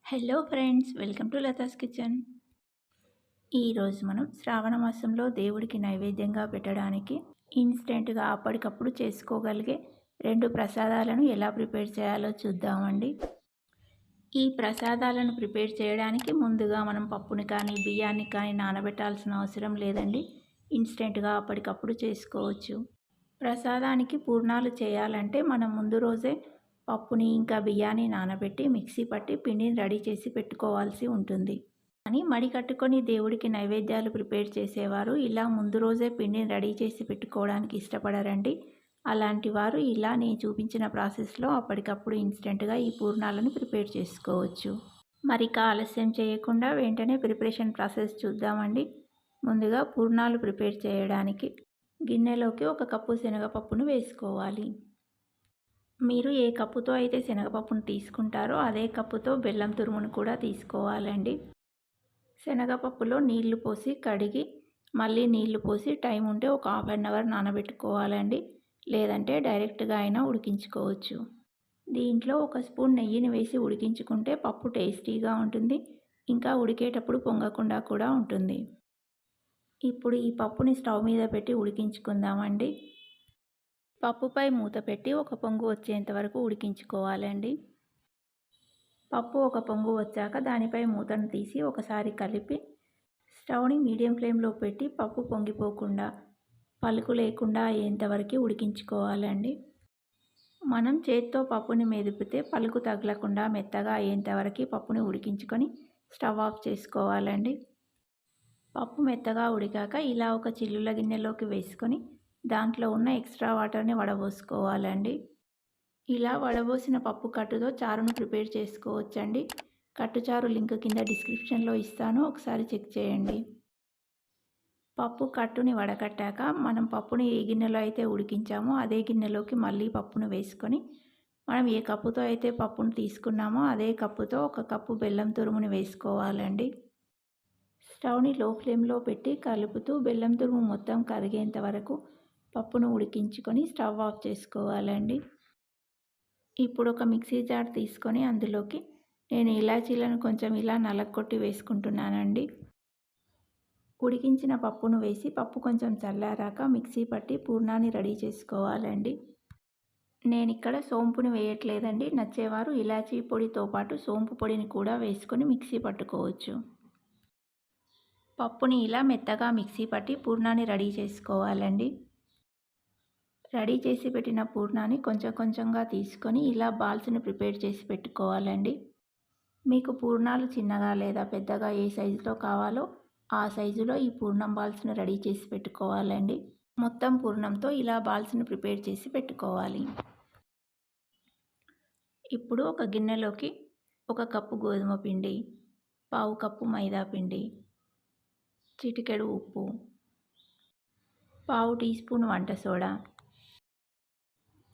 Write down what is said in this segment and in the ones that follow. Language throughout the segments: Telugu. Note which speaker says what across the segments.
Speaker 1: Hello friends, welcome to Latha's kitchen. ఈరోజు మనం శ్రావణ మాసంలో దేవుడికి నైవేద్యంగా పెట్టడానికి ఇన్స్టెంట్గా అప్పటికప్పుడు చేసుకోగలిగే 2 ప్రసాదాలను ఎలా ప్రిపేర్ చేయాలో చూద్దామండి. ఈ ప్రసాదాలను ప్రిపేర్ చేయడానికి ముందుగా మనం పప్పుని కానీ బియ్యాన్ని కానీ నానబెట్టాల్సిన అవసరం లేదండి. ఇన్స్టెంట్గా అప్పటికప్పుడు చేసుకోవచ్చు. ప్రసాదానికి పూర్ణాలు చేయాలంటే మనం ముందు రోజే పప్పుని ఇంకా బియ్యాన్ని నానబెట్టి మిక్సీ పట్టి పిండిని రెడీ చేసి పెట్టుకోవాల్సి ఉంటుంది. కానీ మడి కట్టుకొని దేవుడికి నైవేద్యాలు ప్రిపేర్ చేసేవారు ఇలా ముందు రోజే పిండిని రెడీ చేసి పెట్టుకోవడానికి ఇష్టపడరండి. అలాంటి వారు ఇలా నేను చూపించిన ప్రాసెస్లో అప్పటికప్పుడు ఇన్స్టెంట్గా ఈ పూర్ణాలను ప్రిపేర్ చేసుకోవచ్చు. మరిక ఆలస్యం చేయకుండా వెంటనే ప్రిపరేషన్ ప్రాసెస్ చూద్దామండి. ముందుగా పూర్ణాలు ప్రిపేర్ చేయడానికి గిన్నెలోకి 1 కప్పు శనగపప్పును వేసుకోవాలి. మీరు ఏ కప్పుతో అయితే శనగపప్పును తీసుకుంటారో అదే కప్పుతో బెల్లం తురుమును కూడా తీసుకోవాలండి. శనగపప్పులో నీళ్లు పోసి కడిగి మళ్ళీ నీళ్లు పోసి టైం ఉంటే ఒక హాఫ్ అన్ అవర్ నానబెట్టుకోవాలండి. లేదంటే డైరెక్ట్గా అయినా ఉడికించుకోవచ్చు. దీంట్లో 1 స్పూన్ నెయ్యిని వేసి ఉడికించుకుంటే పప్పు టేస్టీగా ఉంటుంది. ఇంకా ఉడికేటప్పుడు పొంగకుండా కూడా ఉంటుంది. ఇప్పుడు ఈ పప్పుని స్టవ్ మీద పెట్టి ఉడికించుకుందామండి. పప్పుపై మూత పెట్టి 1 పొంగు వచ్చేంత వరకు ఉడికించుకోవాలండి. పప్పు 1 పొంగు వచ్చాక దానిపై మూతను తీసి ఒకసారి కలిపి స్టవ్ని మీడియం ఫ్లేమ్లో పెట్టి పప్పు పొంగిపోకుండా పలుకు లేకుండా అయ్యేంతవరకు ఉడికించుకోవాలండి. మనం చేత్తో పప్పుని మెదిపితే పలుకు తగలకుండా మెత్తగా అయ్యేంతవరకు పప్పుని ఉడికించుకొని స్టవ్ ఆఫ్ చేసుకోవాలండి. పప్పు మెత్తగా ఉడికాక ఇలా ఒక చిల్లుల గిన్నెలోకి వేసుకొని దాంట్లో ఉన్న ఎక్స్ట్రా వాటర్ని వడబోసుకోవాలండి. ఇలా వడబోసిన పప్పు కట్టుతో చారును ప్రిపేర్ చేసుకోవచ్చండి. కట్టుచారు లింక్ కింద డిస్క్రిప్షన్లో ఇస్తాను, ఒకసారి చెక్ చేయండి. పప్పు కట్టుని వడకట్టాక మనం పప్పుని ఏ గిన్నెలో అయితే ఉడికించామో అదే గిన్నెలోకి మళ్ళీ పప్పును వేసుకొని మనం ఏ కప్పుతో అయితే పప్పును తీసుకున్నామో అదే కప్పుతో 1 కప్పు బెల్లం తురుముని వేసుకోవాలండి. స్టవ్ని లో ఫ్లేమ్లో పెట్టి కలుపుతూ బెల్లం తురుము మొత్తం కరిగేంత వరకు పప్పును ఉడికించుకొని స్టవ్ ఆఫ్ చేసుకోవాలండి. ఇప్పుడు ఒక మిక్సీ జార్ తీసుకొని అందులోకి నేను ఇలాచీలను కొంచెం ఇలా నలగొట్టి వేసుకుంటున్నానండి. ఉడికించిన పప్పును వేసి పప్పు కొంచెం చల్లారాక మిక్సీ పట్టి పూర్ణాన్ని రెడీ చేసుకోవాలండి. నేను ఇక్కడ సోంపుని వేయట్లేదండి. నచ్చేవారు ఇలాచీ పొడితో పాటు సోంపు పొడిని కూడా వేసుకొని మిక్సీ పట్టుకోవచ్చు. పప్పుని ఇలా మెత్తగా మిక్సీ పట్టి పూర్ణాన్ని రెడీ చేసుకోవాలండి. రెడీ చేసి పెట్టిన పూర్ణాన్ని కొంచెం కొంచెంగా తీసుకొని ఇలా బాల్స్ని ప్రిపేర్ చేసి పెట్టుకోవాలండి. మీకు పూర్ణాలు చిన్నగా లేదా పెద్దగా ఏ సైజులో కావాలో ఆ సైజులో ఈ పూర్ణం బాల్స్ని రెడీ చేసి పెట్టుకోవాలండి. మొత్తం పూర్ణంతో ఇలా బాల్స్ని ప్రిపేర్ చేసి పెట్టుకోవాలి. ఇప్పుడు ఒక గిన్నెలోకి 1 కప్పు గోధుమ పిండి, పావు కప్పు మైదా పిండి, చిటికెడు ఉప్పు, పావు టీ స్పూన్ వంట సోడా,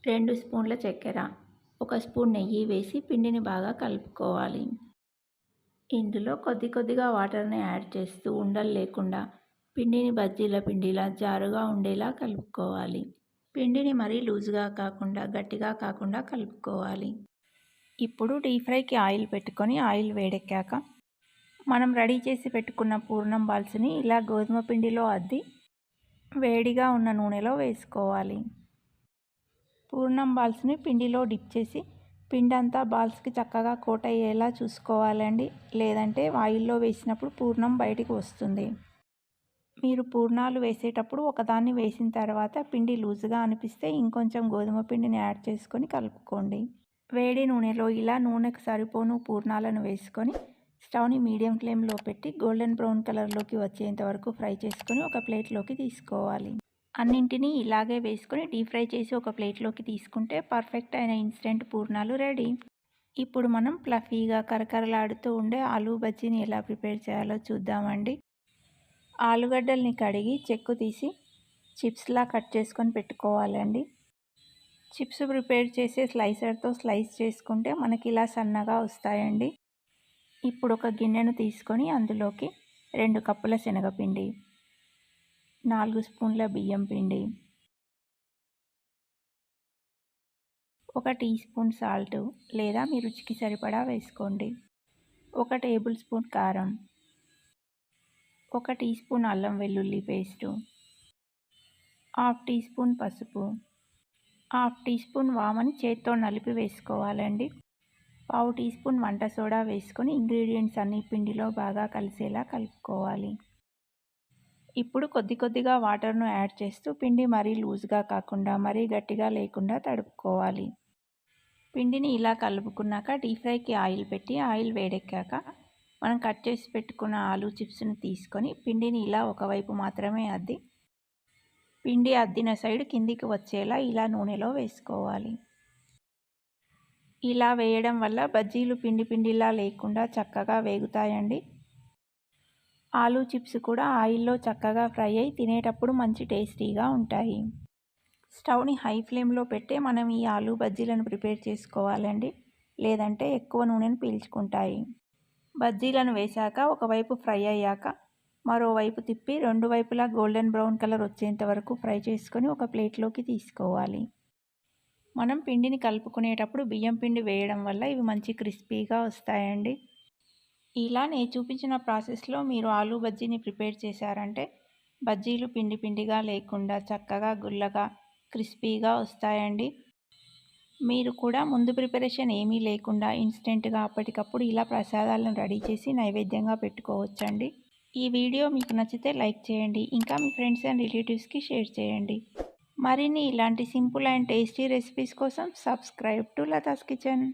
Speaker 1: 2 స్పూన్ల చక్కెర, 1 స్పూన్ నెయ్యి వేసి పిండిని బాగా కలుపుకోవాలి. ఇందులో కొద్దిగా వాటర్ని యాడ్ చేస్తూ ఉండలు లేకుండా పిండిని బజ్జీల పిండిలా జారుగా ఉండేలా కలుపుకోవాలి. పిండిని మరీ లూజ్గా కాకుండా గట్టిగా కాకుండా కలుపుకోవాలి. ఇప్పుడు డీప్ ఫ్రైకి ఆయిల్ పెట్టుకొని ఆయిల్ వేడెక్కాక మనం రెడీ చేసి పెట్టుకున్న పూర్ణం బాల్స్ని ఇలా గోధుమ పిండిలో అద్ది వేడిగా ఉన్న నూనెలో వేసుకోవాలి. పూర్ణం బాల్స్ని పిండిలో డిప్ చేసి పిండి అంతా బాల్స్కి చక్కగా కోట్ అయ్యేలా చూసుకోవాలండి. లేదంటే ఆయిల్లో వేసినప్పుడు పూర్ణం బయటికి వస్తుంది. మీరు పూర్ణాలు వేసేటప్పుడు ఒకదాన్ని వేసిన తర్వాత పిండి లూజుగా అనిపిస్తే ఇంకొంచెం గోధుమ పిండిని యాడ్ చేసుకొని కలుపుకోండి. వేడి నూనెలో ఇలా నూనెకు సరిపోను పూర్ణాలను వేసుకొని స్టవ్ని మీడియం ఫ్లేమ్లో పెట్టి గోల్డెన్ బ్రౌన్ కలర్లోకి వచ్చేంత వరకు ఫ్రై చేసుకొని ఒక ప్లేట్లోకి తీసుకోవాలి. అన్నింటినీ ఇలాగే వేసుకొని డీప్ ఫ్రై చేసి ఒక ప్లేట్లోకి తీసుకుంటే పర్ఫెక్ట్ అయిన ఇన్స్టెంట్ పూర్ణాలు రెడీ. ఇప్పుడు మనం ఫ్లఫీగా కరకరలాడుతూ ఉండే ఆలూ బజ్జీని ఎలా ప్రిపేర్ చేయాలో చూద్దామండి. ఆలుగడ్డల్ని కడిగి చెక్కు తీసి చిప్స్లా కట్ చేసుకొని పెట్టుకోవాలండి. చిప్స్ ప్రిపేర్ చేసే స్లైసర్తో స్లైస్ చేసుకుంటే మనకి ఇలా సన్నగా వస్తాయండి. ఇప్పుడు ఒక గిన్నెను తీసుకొని అందులోకి 2 కప్పుల శనగపిండి, 4 స్పూన్ల బియ్యం పిండి, 1 టీ స్పూన్ సాల్ట్ లేదా మీ రుచికి సరిపడా వేసుకోండి. 1 టేబుల్ స్పూన్ కారం, 1 టీ స్పూన్ అల్లం వెల్లుల్లి పేస్టు, హాఫ్ టీ స్పూన్ పసుపు, హాఫ్ టీ స్పూన్ వామని చేత్తో నలిపి వేసుకోవాలండి. పావు టీ స్పూన్ వంట సోడా వేసుకొని ఇంగ్రీడియంట్స్ అన్ని పిండిలో బాగా కలిసేలా కలుపుకోవాలి. ఇప్పుడు కొద్ది కొద్దిగా వాటర్ను యాడ్ చేస్తూ పిండి మరీ లూజ్గా కాకుండా మరీ గట్టిగా లేకుండా తడుపుకోవాలి. పిండిని ఇలా కలుపుకున్నాక డీప్ ఫ్రైకి ఆయిల్ పెట్టి ఆయిల్ వేడెక్కాక మనం కట్ చేసి పెట్టుకున్న ఆలూ చిప్స్ని తీసుకొని పిండిని ఇలా ఒకవైపు మాత్రమే అద్ది పిండి అద్దిన సైడ్ కిందికి వచ్చేలా ఇలా నూనెలో వేసుకోవాలి. ఇలా వేయడం వల్ల బజ్జీలు పిండి పిండిలా లేకుండా చక్కగా వేగుతాయండి. ఆలూ చిప్స్ కూడా ఆయిల్లో చక్కగా ఫ్రై అయి తినేటప్పుడు మంచి టేస్టీగా ఉంటాయి. స్టవ్ని హై ఫ్లేమ్లో పెట్టే మనం ఈ ఆలూ బజ్జీలను ప్రిపేర్ చేసుకోవాలండి, లేదంటే ఎక్కువ నూనెను పీల్చుకుంటాయి. బజ్జీలను వేశాక ఒకవైపు ఫ్రై అయ్యాక మరోవైపు తిప్పి రెండు వైపులా గోల్డెన్ బ్రౌన్ కలర్ వచ్చేంత వరకు ఫ్రై చేసుకొని ఒక ప్లేట్లోకి తీసుకోవాలి. మనం పిండిని కలుపుకునేటప్పుడు బియ్యం పిండి వేయడం వల్ల ఇవి మంచి క్రిస్పీగా వస్తాయండి. ఇలా నేను చూపించిన ప్రాసెస్లో మీరు ఆలూ బజ్జీని ప్రిపేర్ చేశారంటే బజ్జీలు పిండి పిండిగా లేకుండా చక్కగా గుల్లగా క్రిస్పీగా వస్తాయండి. మీరు కూడా ముందు ప్రిపరేషన్ ఏమీ లేకుండా ఇన్స్టెంట్గా అప్పటికప్పుడు ఇలా ప్రసాదాలను రెడీ చేసి నైవేద్యంగా పెట్టుకోవచ్చండి. ఈ వీడియో మీకు నచ్చితే లైక్ చేయండి, ఇంకా మీ ఫ్రెండ్స్ అండ్ రిలేటివ్స్కి షేర్ చేయండి. మరిన్ని ఇలాంటి సింపుల్ అండ్ టేస్టీ రెసిపీస్ కోసం సబ్స్క్రైబ్ టు లతాస్ కిచెన్.